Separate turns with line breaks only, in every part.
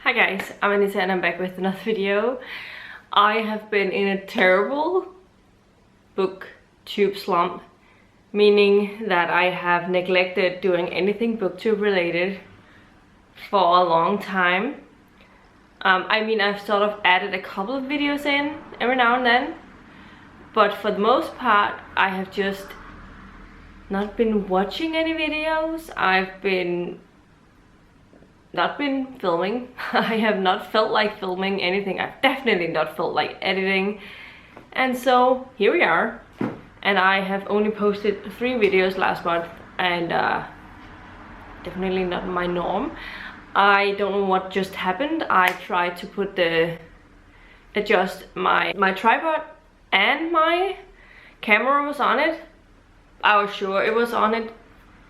Hi guys, I'm Alicia and I'm back with another video. I have been in a terrible booktube slump, meaning that I have neglected doing anything booktube related for a long time. I mean, I've sort of added a couple of videos in every now and then, but for the most part I have just not been watching any videos. I've not been filming. I have not felt like filming anything. I've definitely not felt like editing, and so here we are. And I have only posted 3 videos last month, and definitely not my norm. I don't know what just happened. I tried to adjust my tripod, and my camera was on it. I was sure it was on it,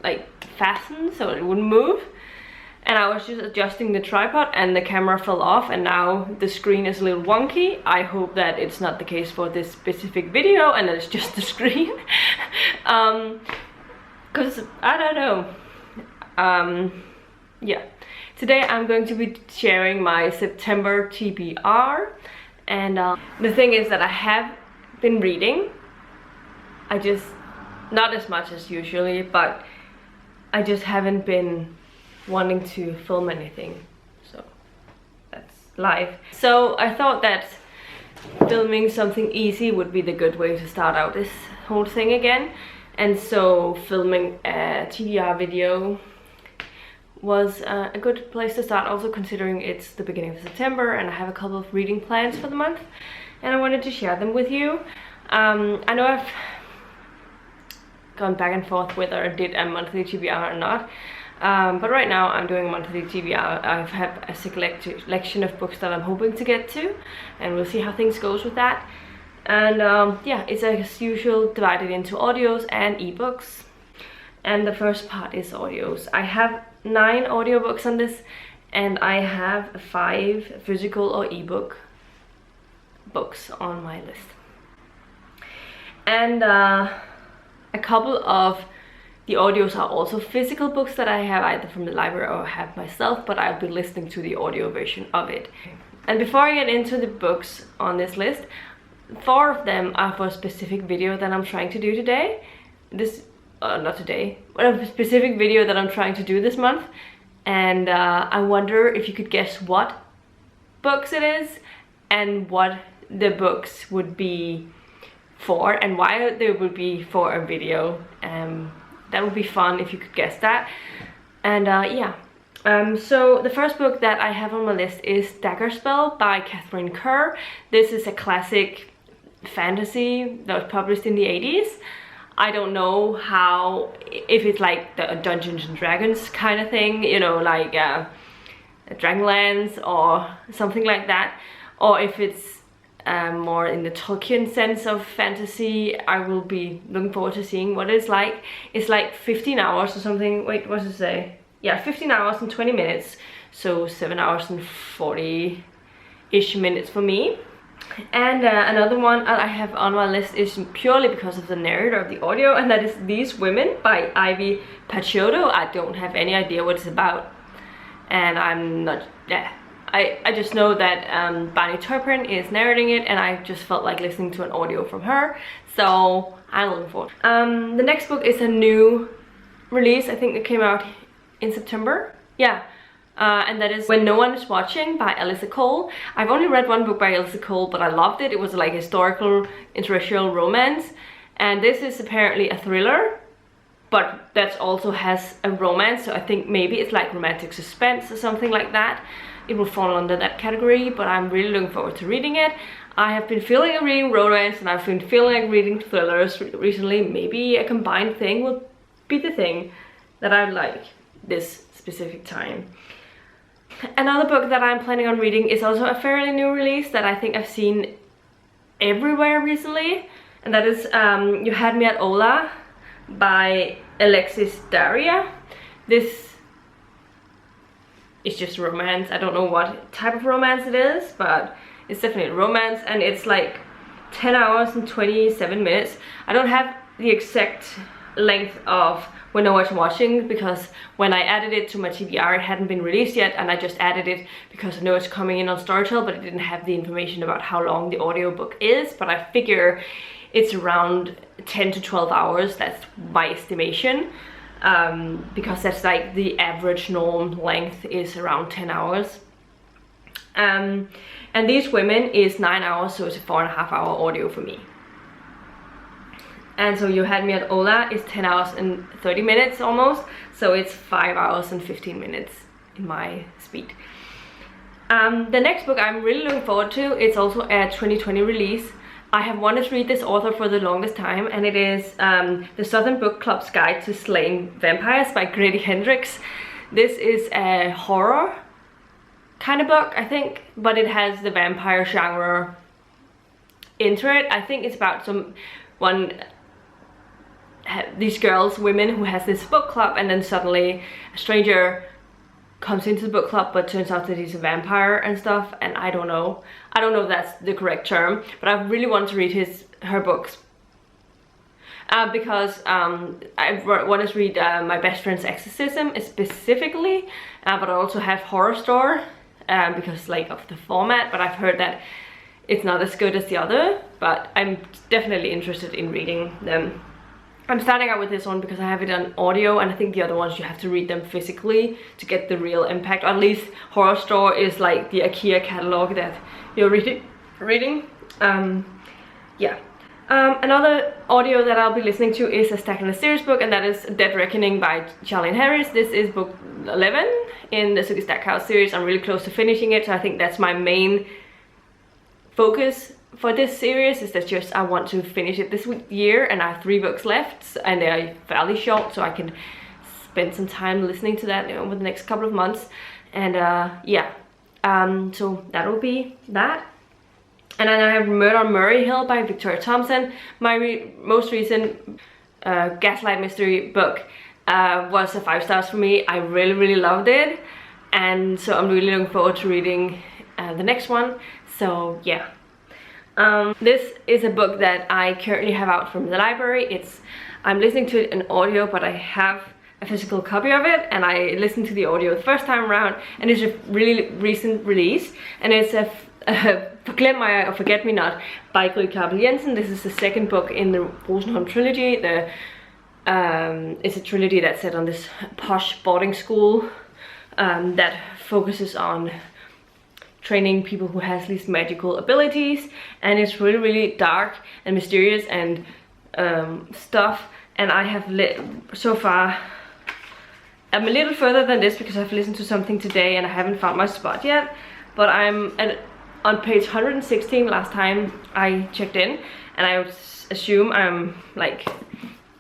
like fastened so it wouldn't move. And I was just adjusting the tripod and the camera fell off, and now the screen is a little wonky. I hope that it's not the case for this specific video and that it's just the screen. Cause I don't know. Yeah. Today I'm going to be sharing my September TBR, and the thing is that I have been reading. I just, not as much as usually, but I just haven't been wanting to film anything, so that's life. So I thought that filming something easy would be the good way to start out this whole thing again, and so filming a TBR video was a good place to start, also considering it's the beginning of September and I have a couple of reading plans for the month and I wanted to share them with you. I know I've gone back and forth whether I did a monthly TBR or not. But right now I'm doing a monthly TBR. I have a selection of books that I'm hoping to get to, and we'll see how things goes with that. And yeah, it's as usual divided into audios and ebooks. And the first part is audios. I have 9 audiobooks on this, and I have 5 physical or ebook books on my list. And a couple of the audios are also physical books that I have either from the library or have myself, but I'll be listening to the audio version of it. And before I get into the books on this list, 4 of them are for a specific video that I'm trying to do today. Not today, but a specific video that I'm trying to do this month. And I wonder if you could guess what books it is and what the books would be for and why they would be for a video. That would be fun if you could guess that. And yeah, so the first book that I have on my list is Dagger by Katherine Kerr. This is a classic fantasy that was published in the 80s. I don't know if it's like the Dungeons and Dragons kind of thing, you know, like Dragonlance or something like that, or if it's more in the Tolkien sense of fantasy. I will be looking forward to seeing what it's like. It's like 15 hours or something. Wait, what does it say? Yeah, 15 hours and 20 minutes. So 7 hours and 40-ish minutes for me. And another one I have on my list is purely because of the narrator of the audio, and that is These Women by Ivy Pacciotto. I don't have any idea what it's about. And I'm not... yeah. I just know that Barney Turpin is narrating it, and I just felt like listening to an audio from her, so I'm looking forward. The next book is a new release. I think it came out in September. Yeah, and that is When No One Is Watching by Alicia Cole. I've only read one book by Alicia Cole, but I loved it. It was like historical interracial romance, and this is apparently a thriller, but that also has a romance, so I think maybe it's like romantic suspense or something like that. It will fall under that category, but I'm really looking forward to reading it. I have been feeling like reading romance, and I've been feeling like reading thrillers recently. Maybe a combined thing will be the thing that I like this specific time. Another book that I'm planning on reading is also a fairly new release that I think I've seen everywhere recently, and that is You Had Me at Ola by Alexis Daria. This it's just romance. I don't know what type of romance it is, but it's definitely romance, and it's like 10 hours and 27 minutes. I don't have the exact length of when I was watching, because when I added it to my TBR it hadn't been released yet, and I just added it because I know it's coming in on Storytel, but it didn't have the information about how long the audiobook is. But I figure it's around 10 to 12 hours, that's my estimation, because that's like the average norm length is around 10 hours. And These Women is 9 hours, so it's a 4.5 hour audio for me. And So You Had Me at Ola is 10 hours and 30 minutes almost, so it's 5 hours and 15 minutes in my speed. The next book I'm really looking forward to, it's also a 2020 release. I have wanted to read this author for the longest time, and it is The Southern Book Club's Guide to Slaying Vampires by Hendricks. This is a horror kind of book, I think, but it has the vampire genre into it. I think it's about these girls, women, who has this book club, and then suddenly a stranger comes into the book club, but turns out that he's a vampire and stuff. And I don't know if that's the correct term, but I really want to read her books because I want to read My Best Friend's Exorcism specifically, but I also have Horror Store because like of the format, but I've heard that it's not as good as the other, but I'm definitely interested in reading them. I'm starting out with this one because I have it on audio, and I think the other ones you have to read them physically to get the real impact. Or at least Horror Store is like the IKEA catalog that you're reading. Another audio that I'll be listening to is a Stack in the Series book, and that is Dead Reckoning by Charlene. This is book 11 in the Suki Stackhouse series. I'm really close to finishing it, so I think that's my main focus for this series, is that just I want to finish it this year, and I have 3 books left, and they're fairly short, so I can spend some time listening to that over the next couple of months. And so that will be that. And then I have Murder on Murray Hill by Victoria Thompson. My most recent Gaslight mystery book was a 5 stars for me. I really loved it, and so I'm really looking forward to reading the next one. So yeah. This is a book that I currently have out from the library. I'm listening to it in audio, but I have a physical copy of it, and I listened to the audio the first time around, and it's a really recent release, and it's a Glenmire or Forget Me Not by Gry Kabel Jensen. This is the second book in the Rosenholm trilogy. It's a trilogy that's set on this posh boarding school that focuses on training people who has these magical abilities, and it's really dark and mysterious and stuff. And I have so far, I'm a little further than this because I've listened to something today and I haven't found my spot yet, but I'm on page 116 last time I checked in, and I would assume I'm like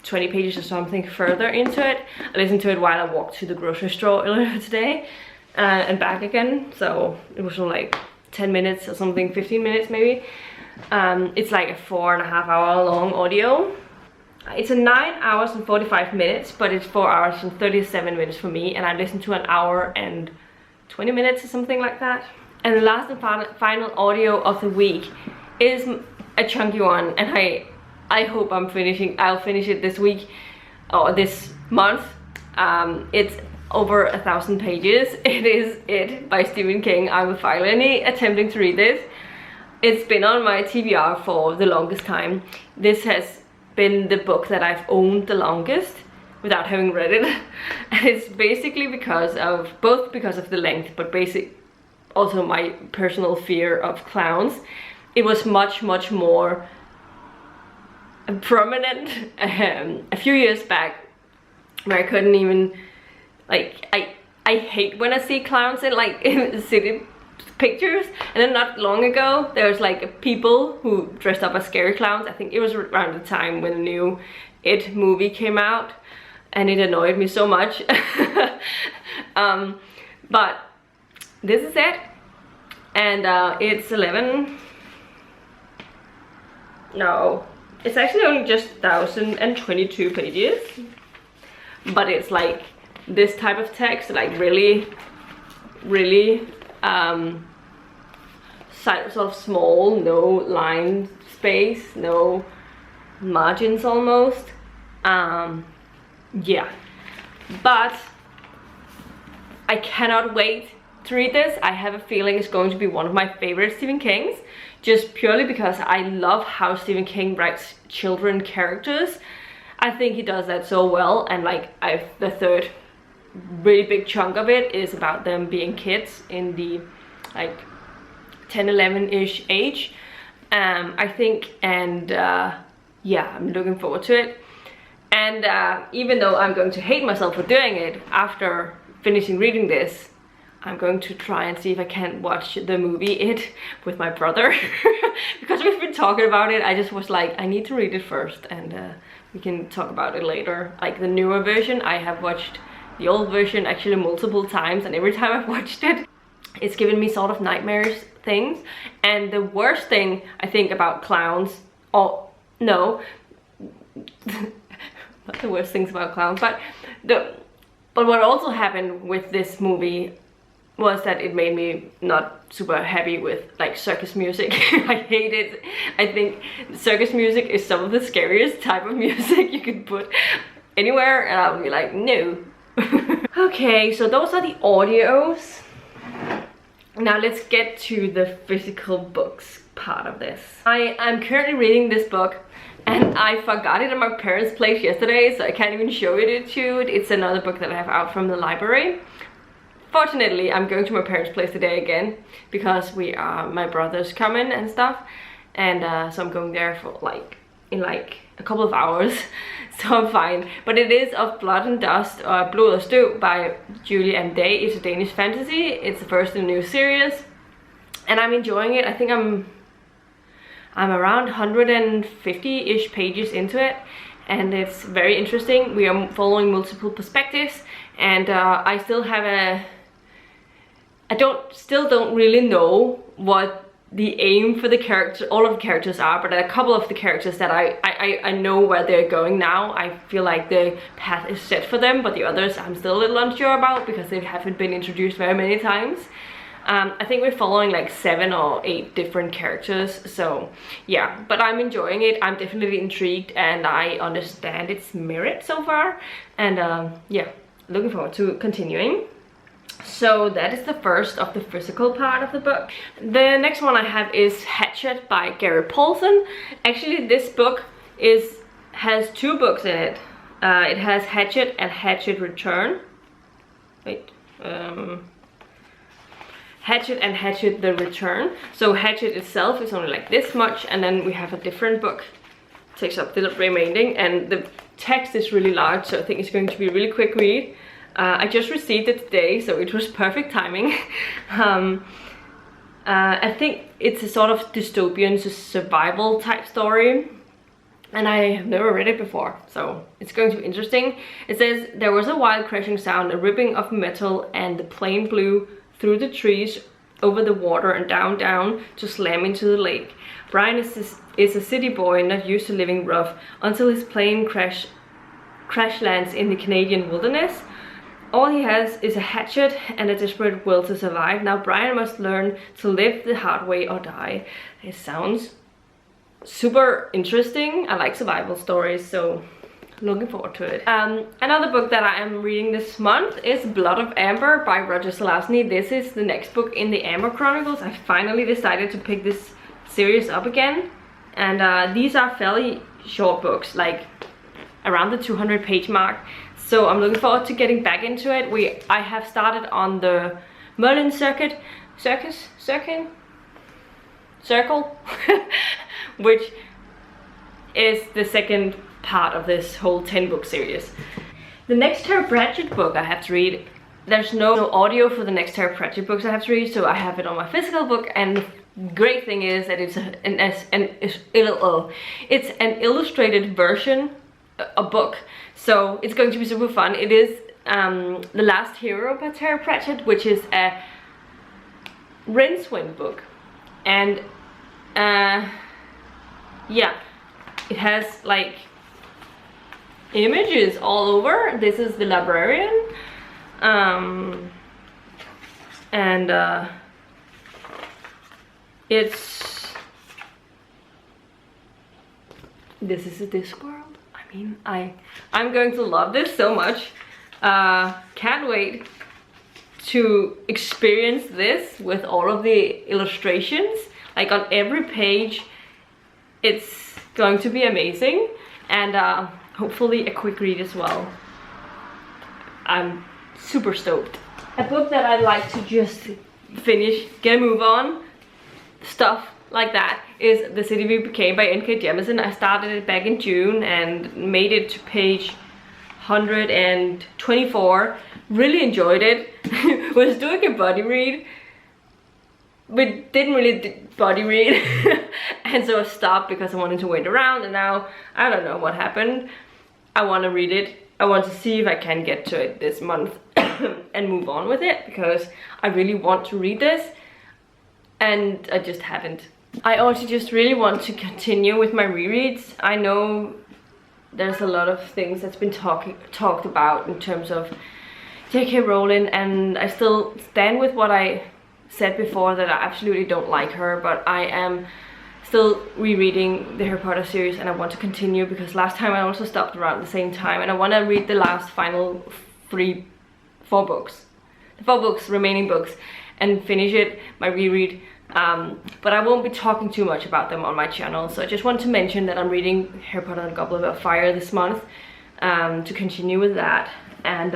20 pages or something further into it. I listened to it while I walked to the grocery store earlier today and back again, so it was like 10 minutes or something, 15 minutes maybe. It's like a 4.5 hour long audio. It's a 9 hours and 45 minutes, but it's 4 hours and 37 minutes for me, and I listened to 1 hour and 20 minutes or something like that. And the last and final audio of the week is a chunky one, and I hope I'll finish it this week or this month. It's over 1,000 pages. It is It by Stephen King. I'm finally attempting to read this. It's been on my TBR for the longest time. This has been the book that I've owned the longest without having read it. And it's basically because of the length, but also my personal fear of clowns. It was much more prominent a few years back, where I couldn't even, like, I hate when I see clowns in like in city pictures. And then not long ago there was like people who dressed up as scary clowns. I think it was around the time when the new It movie came out, and it annoyed me so much. But this is it, and it's 11. No, it's actually only just 1,022 pages, but it's like this type of text, like really sort of small, no line space, no margins almost. Yeah, but I cannot wait to read this. I have a feeling it's going to be one of my favorite Stephen King's, just purely because I love how Stephen King writes children characters. I think he does that so well, and like the third really big chunk of it is about them being kids in the like 10-11-ish age, I think, and yeah, I'm looking forward to it. And even though I'm going to hate myself for doing it after finishing reading this, I'm going to try and see if I can watch the movie It with my brother because we've been talking about it. I just was like, I need to read it first, and we can talk about it later. Like the newer version, I have watched the old version actually multiple times, and every time I've watched it, it's given me sort of nightmares things. And the worst thing I think about clowns, oh no, not the worst things about clowns, but what also happened with this movie was that it made me not super happy with like circus music. I hate it. I think circus music is some of the scariest type of music you could put anywhere, and I would be like, no. Okay, so those are the audios. Now let's get to the physical books part of this. I'm currently reading this book, and I forgot it at my parents' place yesterday, so I can't even show it to you. It's another book that I have out from the library. Fortunately, I'm going to my parents' place today again because my brother's coming and stuff, and so I'm going there for in a couple of hours, so I'm fine. But it is Of Blood and Dust, or Blod og Støv by Julie and Day. It's a Danish fantasy. It's the first in a new series, and I'm enjoying it. I think I'm around 150-ish pages into it, and it's very interesting. We are following multiple perspectives, and I still have still don't really know what the aim for the character, all of the characters are, but a couple of the characters that I know where they're going now. I feel like the path is set for them, but the others I'm still a little unsure about because they haven't been introduced very many times. I think we're following like 7 or 8 different characters, so yeah, but I'm enjoying it. I'm definitely intrigued, and I understand its merit so far, and yeah, looking forward to continuing. So that is the first of the physical part of the book. The next one I have is Hatchet by Gary Paulson. Actually, this book has 2 books in it. It has Hatchet and Hatchet Return. Wait, Hatchet and Hatchet the Return. So Hatchet itself is only like this much, and then we have a different book takes up the remaining, and the text is really large, so I think it's going to be a really quick read. I just received it today, so it was perfect timing. I think it's a sort of dystopian survival type story, and I have never read it before, so it's going to be interesting. It says, there was a wild crashing sound, a ripping of metal, and the plane blew through the trees, over the water, and down to slam into the lake. Brian is a city boy not used to living rough until his plane crash lands in the Canadian wilderness. All he has is a hatchet and a desperate will to survive. Now Brian must learn to live the hard way or die. It sounds super interesting. I like survival stories, so looking forward to it. Another book that I am reading this month is Blood of Amber by Roger Zelazny. This is the next book in the Amber Chronicles. I finally decided to pick this series up again, and these are fairly short books, like around the 200-page mark. So I'm looking forward to getting back into it. I have started on the Merlin Circle, which is the second part of this whole 10-book series. The next Terry Pratchett book I have to read, there's no audio for the next Terry Pratchett books I have to read, so I have it on my physical book, and the great thing is that it's an illustrated version, a book, so it's going to be super fun. It is The Last Hero by Terry Pratchett, which is a Rincewind book, and yeah, it has like images all over. This is the librarian, and this is a Discworld. I mean, I'm going to love this so much. Can't wait to experience this with all of the illustrations. Like on every page, it's going to be amazing, and hopefully a quick read as well. I'm super stoked. A book that I'd like to just finish, get a move on, stuff like that, is The City We Became by N.K. Jemisin. I started it back in June and made it to page 124. Really enjoyed it. Was doing a body read, but didn't really body read. And so I stopped because I wanted to wait around, and now I don't know what happened. I want to read it. I want to see if I can get to it this month and move on with it, because I really want to read this and I just haven't. I also just really want to continue with my rereads. I know there's a lot of things that's been talked about in terms of J.K. Rowling, and I still stand with what I said before, that I absolutely don't like her, but I am still rereading the Harry Potter series, and I want to continue because last time I also stopped around the same time, and I want to read the last final four books, the 4 books, remaining books, and finish it, my reread. But I won't be talking too much about them on my channel, so I just want to mention that I'm reading Harry Potter and the Goblet of Fire this month, to continue with that. And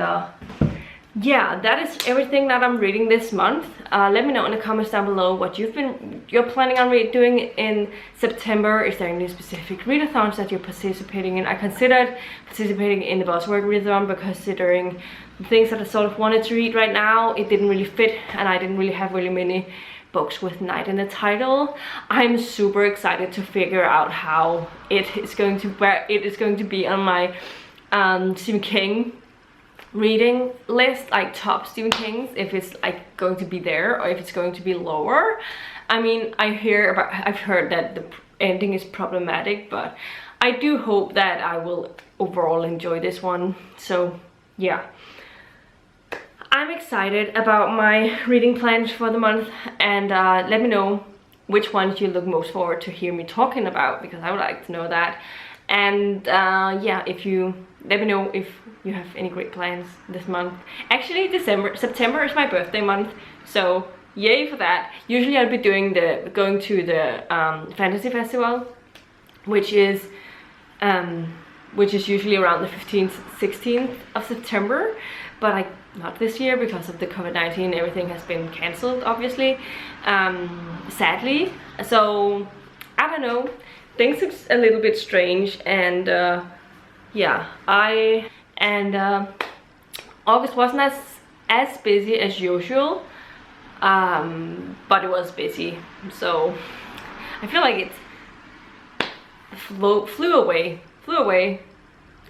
yeah, that is everything that I'm reading this month. Let me know in the comments down below what you're planning on doing in September. Is there any specific readathons that you're participating in? I considered participating in the Buzzword readathon, because considering the things that I sort of wanted to read right now, it didn't really fit, and I didn't really have really many books with night in the title. I'm super excited to figure out how it is going to, where it is going to be on my Stephen King reading list, like top Stephen Kings, if it's like going to be there or if it's going to be lower. I mean, I've heard that the ending is problematic, but I do hope that I will overall enjoy this one. So yeah, I'm excited about my reading plans for the month, and let me know which ones you look most forward to hear me talking about, because I would like to know that. And yeah, if you let me know if you have any great plans this month. Actually, September is my birthday month, so yay for that. Usually I'll be doing going to the fantasy festival, which is usually around the 15th, 16th of September, but not this year because of the COVID-19. Everything has been cancelled, obviously, sadly. So I don't know, things look a little bit strange, and yeah, August wasn't as busy as usual, but it was busy, so I feel like it flew away.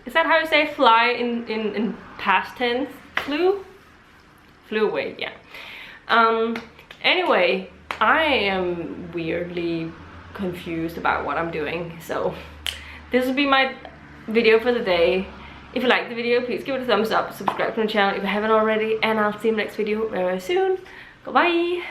Is that how you say fly in past tense? Flew away, yeah. Anyway, I am weirdly confused about what I'm doing, so this will be my video for the day. If you liked the video, please give it a thumbs up, subscribe to the channel if you haven't already, and I'll see you in the next video very soon. Goodbye.